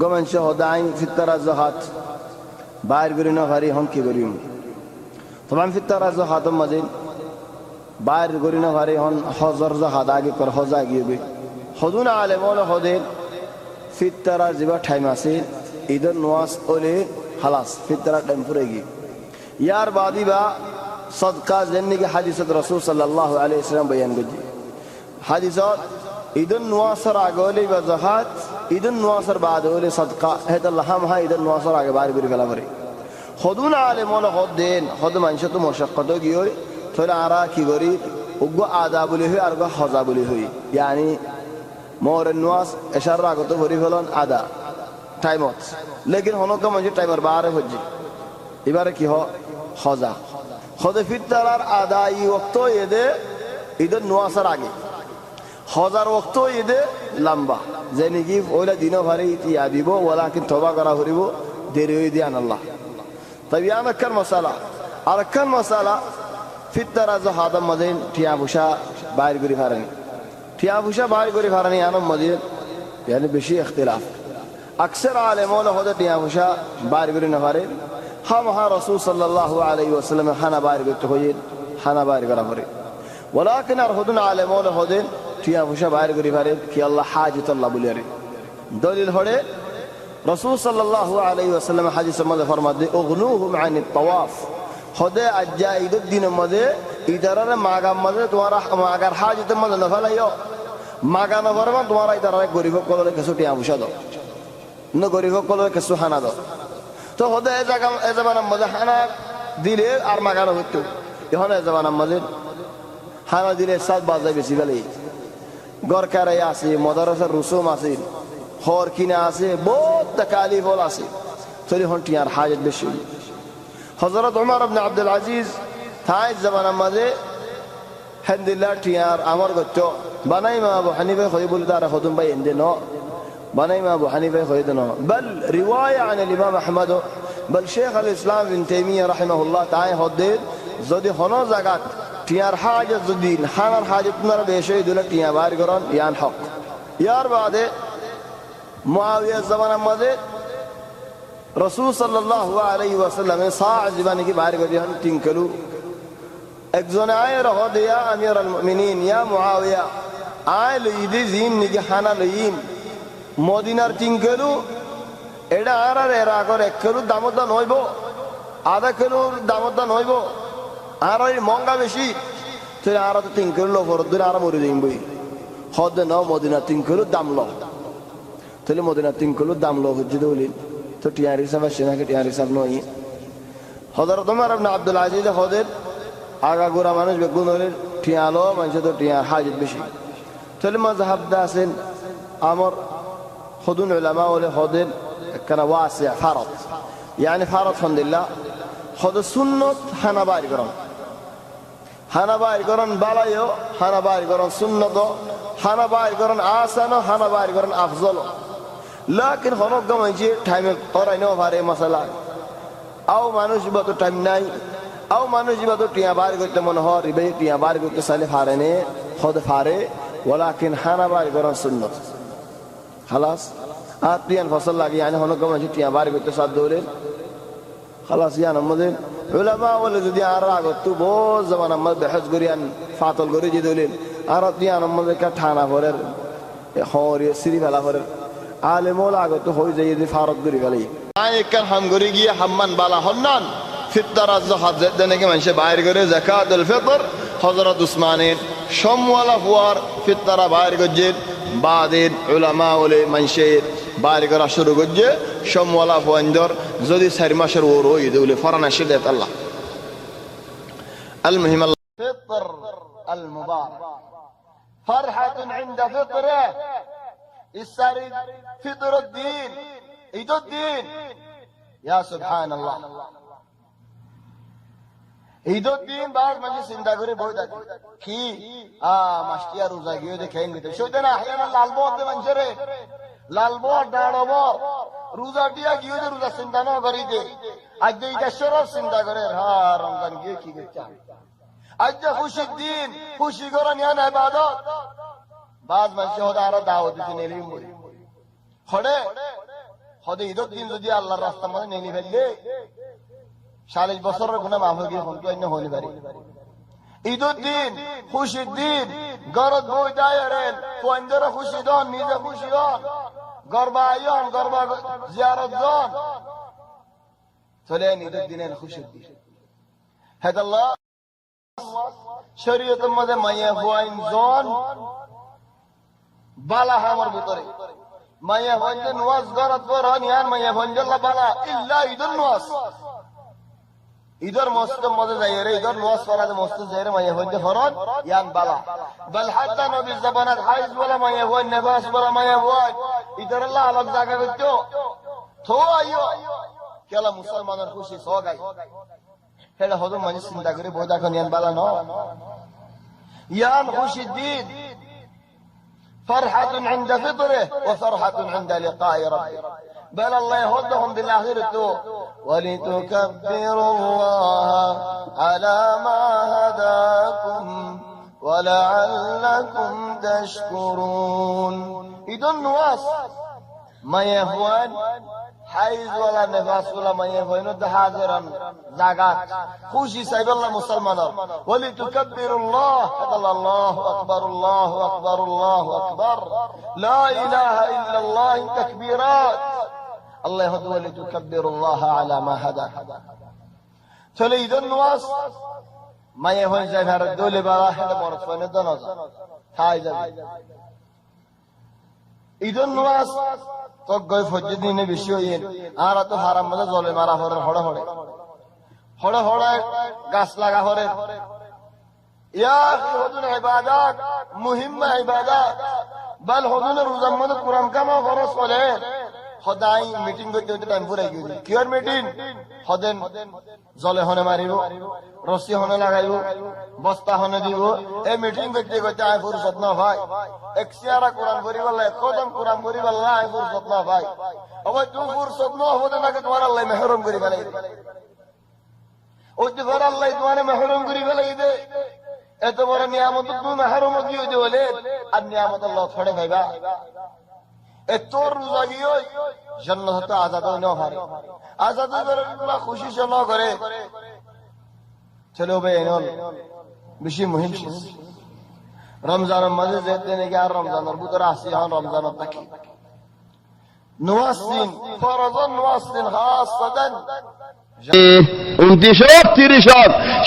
গমনশে হদাইন ফিত্তারা জাহাত বাইর করি না ভারি হন কি করিম তখন ফিত্তারা জাহাত মাঝে বাইর করি না ভারি হন হজর জাহাত আগে কর হজা গিয়ে হদুন আলেমল হদের ফিত্তারা যেবা টাইম আছে ঈদের নোয়াজ ওলে হালাস ফিত্তারা টাইম পুরে গিয়ে ইয়ার বাদি বা সদকা জেন্নিকে হাদিসত রাসূল সাল্লাল্লাহু আলাইহি ওয়াসাল্লাম বয়ান করছে হাদিসত ঈদের নোয়াজের আগে ওলে বা জাহাত ঈদের নোয়াজের বাদ ওলে সদকা হেত আল্লাহ হা ঈদের নোয়াজের আগে বাইর করে ফেলা করে হদুন আলেমল হদ দেন হদ মানুষ তো মশাক্কত গিয়ে তাহলে আরা কি করি উগ্র আদা বলি হই আর হজা বলি হই ইয়ানি মোরের নোয়াজ এশার আগত ভরি ফেলন আদা টাইমত লেকিন হনকা মানুষের টাইমের বারে হচ্ছে এবারে কি হজা হদে ফিত্তারার আদা ই ওক্ত এদে ঈদের নোয়াজের আগে হজার ওক্ত এদে লম্বা যে নাকি ওইলা দিনও ভারে ইয়া দিব ওলা কিন্তু তবা করা হরিব দেরি হয়ে দিয়ে আনাল্লাহ তবে ইয়ান আক্কার মশালা আর আক্কার মশালা ফিত্তারা জাহাদম মদিন টিয়া ভুষা বাইর করি ফারেনি টিয়া ভুষা বাইর করি ফারেনি আনম মদিন ইয়ানি বেশি ইখতিলাফ আকসর আলেমল হদে টিয়া ভুষা বাইর করি না ফারে হাম হা রাসূল সাল্লাল্লাহু আলাইহি ওয়াসাল্লাম হানা বাইর করতে হইল হানা বাইর করা পড়ে ওয়ালাকিন আর হদুন আলেমল হদে টিয়া ভুষা বাইর করি ফারে কি আল্লাহ হাজিতুল্লাহ বলিয়ারে দলিল হড়ে রাসূল সাল্লাল্লাহু আলাইহি ওয়াসাল্লাম হাদিসের মধ্যে ফরমাতে উগনুহুম আনিত তাওয়াফ হদে আজ্জা ঈদের দিনের মধ্যে ইদারারে মাগাম মধ্যে তোমার মাগার হাজিতের মধ্যে না ফেলাইও মাগা না ফরমান তোমার ইদারারে গরিব কলরে কিছু টিয়া ভুষা দাও ন গরিব কলরে কিছু হানা দাও তো হদে এ জামানার মধ্যে হানা দিলে আর মাগানো হইতো এখন এ জামানার মধ্যে হানা দিলে সাত বাজায় বেশি ফেলেই গরকারে আছে মদারসার রুসুম আছে হর কিনা আছে বহুত তাকালিফ হল আছে চলি হন টিয়ার হাজত বেশি হযরত ওমর ইবনে আব্দুল আজিজ তাই জামানার মধ্যে হামদুলিল্লাহ টিয়ার আমর গচ্চ বানাই মা আবু হানিফা কই বলি তারা হদুম ভাই এন্ডে ন বানাই মা আবু হানিফা কই দেন বল রিওয়ায়া আন ইমাম আহমদ বল শেখ আল ইসলাম ইবনে তাইমিয়া রাহিমাহুল্লাহ তাই হদে যদি হন জায়গাত টিয়ার হাজত যদি হানার হাজত নার বেশি দিলে টিয়া বাইর করন ইয়ান হক ইয়ার বাদে মুআবিয়া জামানার মধ্যে রাসূল সাল্লাল্লাহু আলাইহি ওয়াসাল্লাম সা জীবানি কি বাইর করে হন তিনকলু একজন আয় রহ দিয়া আমিরুল মুমিনিন ইয়া মুআবিয়া আয় লইদি জিন নিকে হানা লইম মদিনার তিনকলু এটা আর এরা করে একলু দামদান হইব আধা কিলো দামদান হইব আর ওই মঙ্গা বেশি তুই আর তো তিনকলু লো ফরদ আর মরি দিম বই হদ ন মদিনা তিনকলু দাম লো তাহলে মদিনা তিনকলু দাম লো হচ্ছে দলিল তো টিয়ার হিসাব আসে নাকি টিয়ার হিসাব নয় হযরত ওমর ইবনে আব্দুল আজিজ হদের আগা গোড়া মানুষ বেগুন হলে টিয়ালো মানুষ তো টিয়ার হাজত বেশি তাহলে মাযহাব দা আছেন আমর হদুন উলামা হলে হদের একখানা ওয়াসি ফারদ يعني ফারদ আলহামদুলিল্লাহ হদ সুন্নত হানা বাইর করন বালায়ও হানা বাইর করন সুন্নত হানা বাইর করন আসানো হানা বাইর করন আফজল লাকিন হনক গমাইছে টাইমে করাই নাও পারে মশলা আও মানুষ বা তো টাইম নাই আও মানুষ বা তো টিয়া বাইর করতে মনে হয় রিবে টিয়া বাইর করতে চাইলে পারে নে হদ পারে ওয়ালাকিন হানা বাইর করন সুন্নত খালাস আর টিয়ান ফসল লাগি يعني হনক গমাইছে টিয়া বাইর করতে সাদ দৌড়ে খালাস ইয়ান আমাদের উলামা বলে যদি আর আগত তো বহুত জামান আমরা বহস করিয়ান ফাতল করে যে দলিল আর টিয়ান আমাদের কা ঠানা ভরের হরি শ্রী ফেলা ভরের আলেমল আগত হই যায় যে ফারদ করি গেলি আইকার হাম করে গিয়ে হাম্মান বালা হন্নান ফিত্তারা জাহাদ দেনকে মানুষ বাইর করে যাকাতুল ফিতর হযরত উসমানের সমওয়ালা ফুয়ার ফিত্তারা বাইর গজে বাদের উলামা ওলে মানুষের বাইর করা শুরু গজে সমওয়ালা ফুয়ান্দর যদি 4 মাসের ওর হই দেউলে ফরানা শিদেত আল্লাহ المهم الفطر المبارك فرحة عند فطره السرد فطر الدين عيد الدين يا سبحان الله عيد الدين بعد ما চিন্তা করে বই থাকে কি মাস্টিয়া রোজা গিয়ে দেখেন গিয়ে সেদিন আহয়ানা লাল বদ মানুষরে লাল বদ ডাড়ব রোজা দিয়া গিয়ে রোজা চিন্তা না করি দে আজ এইটা সরব চিন্তা করে হ্যাঁ রমজান গিয়ে কি করছে আজ খুশির দিন খুশি করা নিয়ে না ইবাদত বাজ মানুষ হদা আরো দাওয়াত দিতে নেলি হড়ে হদে ঈদের দিন যদি আল্লাহর রাস্তার মধ্যে নেই ফেললে 40 বছরের গুনাহ মাফ হয়ে গিয়ে ফোন তো হইতে পারে। ঈদের দিন খুশির দিন, গরদ বই দায়েরেন পয়েন্টরে খুশি দন, নিজে খুশি হন, গরবা আইন গরবা জিয়ারত দন, চলেন ঈদের দিনের খুশির দিন। হেদাল্লাহ শরীয়তের মধ্যে মাইয়া হুয়াইন জন বালা হামর ভিতরে মাইয়া হুয়াইন নোয়াজ গরদ পর হন ইয়ান মাইয়া হুয়াইন বালা ইল্লা ঈদের নোয়াজ। ঈদের মসজিদের মধ্যে যাইরে ঈদের নোয়াজ পড়াতে মসজিদ যাইরে মাইয়া হুয়াইন ফরজ ইয়ান বালা বল হাত্তা নবী জবানাত হাইজ বলা মাইয়া হুয়াইন নেফাস বলা মাইয়া হুয়াইন ঈদের আল্লাহ আলাগ জায়গা করতো তো আইও কেলা মুসলমানের খুশি সগাই হেলা হদম মানে চিন্তা করে বই দেখো ইয়ান বালা ন ইয়ান খুশি দিন فرحة عند فطره وفرحة عند لقاء ربه بل الله يهدهم بالآخرة ولتكبروا الله على ما هداكم ولعلكم تشكرون إذن نواس ما يهوان حيز ولا نفاس ولا ما يهوان حاضرا زاغات خوشي سيد الله مسلمان ولتكبروا الله الله أكبر الله أكبر الله أكبر لا إله إلا الله تكبيرات الله يهد ولتكبروا الله على ما هداك تليد النواس ما يهوان زيفار الدولة براحل مرتفين الدنظر حايزة إذن نواس তগয় ফজর দিনে বেশি হইয়েন আর তো হারাম মধ্যে জলে মারা হরে হড়ে হড়ে হড়ে হড়ে গাছ লাগা হরে ইয়া হুজুর ইবাদত মুহিম্মা ইবাদত বল হুজুর রোজার মধ্যে কোরআন কামা ফরজ করে খোদাই মিটিং করতে টাইম পুরাই গিয়ে কিয়ার মিটিং হদেন জলে হনে মারিব রসি হনে লাগাইব বস্তা হনে দিব এই মিটিং করতে করতে আই ফুরসত না ভাই এক সিয়ারা কোরআন পড়ি বললে কদম কোরআন পড়ি বললে আই ফুরসত না ভাই ওই তুই ফুরসত না হবে নাকি তোমার আল্লাহ মেহরম করি ফেলাই ওই তোমার আল্লাহ তোমার মেহরম করি ফেলাই দে এত বড় নিয়ামত তুমি মেহরম দিও দে বলে আর নিয়ামত আল্লাহ ছড়ে ভাইবা তোর রোজা গিয়ে জান্নাত আজাদ না হয় আজাদ খুশি না করে চলো ভাই এনল বেশি মুহিম রমজানের মাঝে যেতে নাকি আর রমজানের ভিতরে আসি হন রমজানের থাকি নোয়াসিন ফরজন নোয়াসিন খাসাতান 29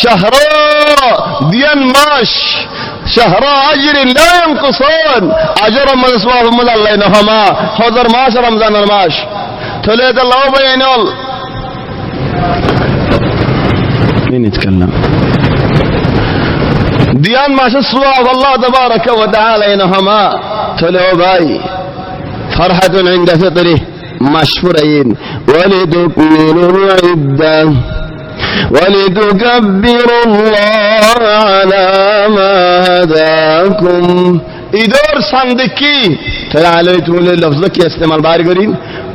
شهر ديان ماش شهر أجر لا ينقصون أجر من اسمه من الله إنهما حضر ماش رمضان الماش تليت الله بينول مين يتكلم ديان ماش الصواب الله تبارك وتعالى إنهما تلو باي فرحة عند فطره مشفورين ولتكملوا العدة ولتكبروا الله على ما هداكم إدور صندقي تعاليتم للفظك يستمع البارقرين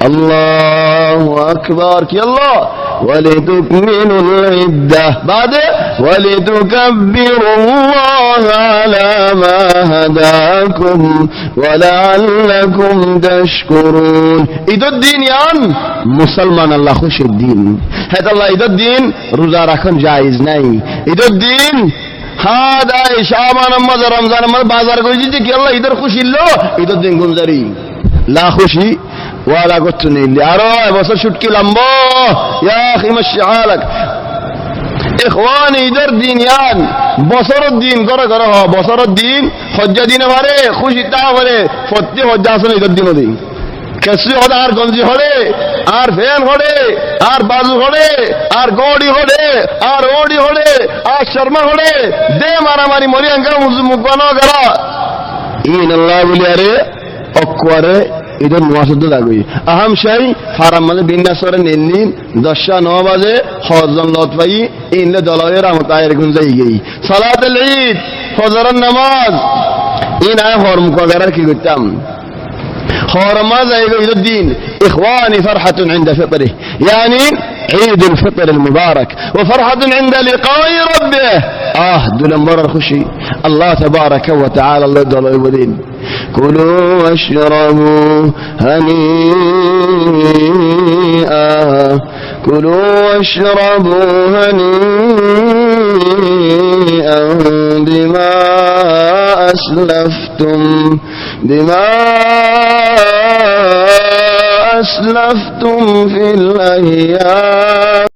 الله أكبر كي الله ولتكملوا العدة بعد ولتكبروا الله على ما هداكم ولعلكم تشكرون إذا الدين يان مسلمان الله خوش الدين هذا الله إذا الدين روزا ركن جائز ناي إذا الدين هذا شعبان رمضان رمضان بازار کو جی کہ اللہ ادھر خوشی لو ادھر دن گزاری لا خوشی ولا قلت لي ارى بس شتكي لمبو يا اخي مشي حالك اخواني ادھر دین یان بصر الدین کرا کرا بصر الدین حجہ دین ہمارے خوشی تا ہمارے فتی حجہ سے ادھر دین دی کیسے ہوتا আর গঞ্জি হড়ে আর ফ্যান হড়ে আর বাজু হড়ে আর গড়ি হড়ে আর ওড়ি হড়ে আর শর্মা হড়ে দে মারামারি মরি আঙ্গা মুজমুকানো গরা ইন আল্লাহ বলি আরে অকওয়ারে ইদন ওয়াসদ দাগুই আহম শাই ফারাম মানে বিন্যাসরে নিন্নি 10:09 বাজে হজন লতফাই ইনলে দলায়ে রহমত আয়ের গুনজাই গই সালাতুল ঈদ ফজরের নামাজ ইন আয় হরম করার কি করতাম حرمة عيد الدين إخواني فرحة عند فطره يعني عيد الفطر المبارك وفرحة عند لقاء ربه دول مرة خشي الله تبارك وتعالى الله يدل كلوا واشربوا هنيئا كلوا واشربوا هنيئا بما أسلفتم في الأيام.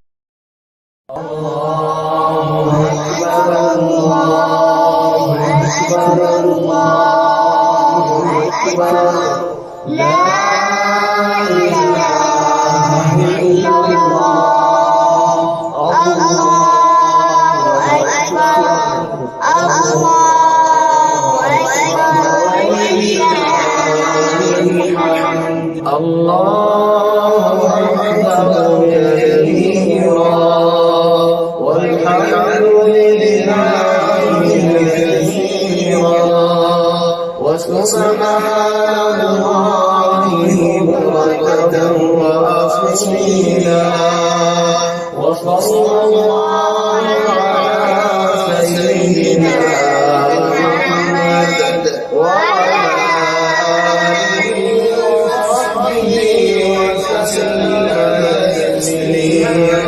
سبحان الله بكرة وأصيلا وصلى الله على سيدنا محمد وعلى آله وصحبه وسلم تسليما.